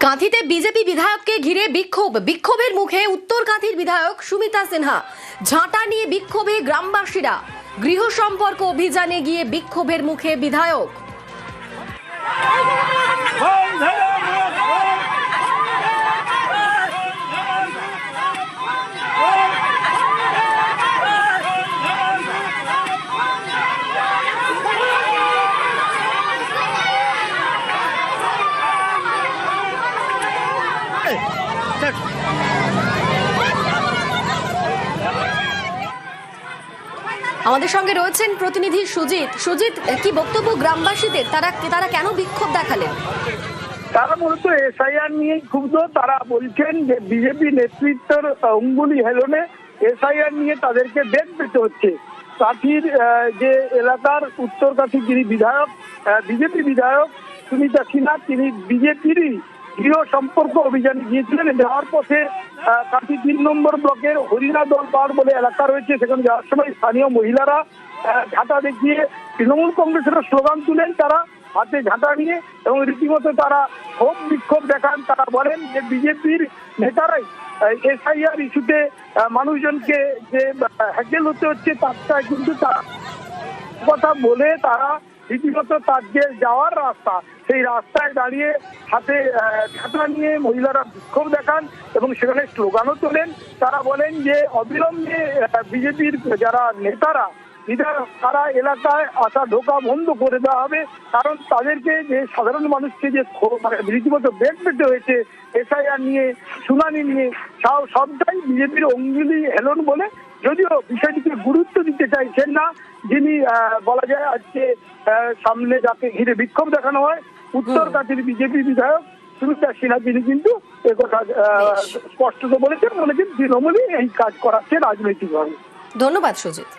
কাঁথিতে BJP বিধায়ককে ঘিরে বিক্ষোভের মুখে উত্তর কাঁথির বিধায়ক সুমিতা সিনহা। ঝাঁটা নিয়ে বিক্ষোভে গ্রামবাসীরা। গৃহ সম্পর্ক অভিযানে গিয়ে বিক্ষোভের মুখে বিধায়ক। আমাদের সঙ্গে রয়েছেন প্রতিনিধি সুজিত। সুজিত, কি বক্তব্য গ্রামবাসীদের? তারা কেন বিক্ষোভ দেখালেন? তারা মূলত এসআইআর নিয়ে ক্ষুব্ধ। তারা বলছেন যে বিজেপি নেতৃত্বের অঙ্গুলি হেলনে এসআইআর নিয়ে তাদেরকে বেগ পেতে হচ্ছে। কাঁথির যে এলাকার উত্তর কাঁথি যিনি বিধায়ক, বিজেপি বিধায়ক সুমিতা সিনহা, তিনি বিজেপিরই গৃহ সম্পর্ক অভিযানে গিয়েছিলেন। যাওয়ার পথে কাঁথি 3 নম্বর ব্লকের হরিণা দল পাহাড় বলে এলাকা রয়েছে, সেখানে যাওয়ার সময় স্থানীয় মহিলারা ঝাঁটা দেখিয়ে তৃণমূল কংগ্রেসের স্লোগান তুলেন। তারা হাতে ঝাঁটা নিয়ে এবং রীতিমতো তারা ক্ষোভ বিক্ষোভ দেখান। তারা বলেন যে বিজেপির নেতারাই এসআইআর ইস্যুতে মানুষজনকে যে হ্যাকেল হতে হচ্ছে, তার কিন্তু তারা কথা বলে তারা রীতিমতো তার যে যাওয়ার রাস্তা, সেই রাস্তায় দাঁড়িয়ে হাতে ঝাঁটা নিয়ে মহিলারা বিক্ষোভ দেখান এবং সেখানে স্লোগানও তোলেন। তারা বলেন যে অবিলম্বে বিজেপির যারা নেতারা তারা এলাকায় আসা ঢোকা বন্ধ করে দেওয়া হবে, কারণ তাদেরকে যে সাধারণ মানুষকে যে রীতিমতো বেগ পেতে হয়েছে এসআইআর নিয়ে, শুনানি নিয়ে, সবটাই বিজেপির অঙ্গুলি হেলন বলে, যদিও বিষয়টিকে গুরুত্ব দিতে চাইছেন না যিনি বলা যায় আজকে সামনে যাকে ঘিরে বিক্ষোভ দেখানো হয় উত্তর কাঁথির বিজেপি বিধায়ক সুমিতা সিনহা, তিনি কিন্তু একথা স্পষ্টত বলেছেন তৃণমূলই এই কাজ করাচ্ছে রাজনৈতিকভাবে। ধন্যবাদ সুজিত।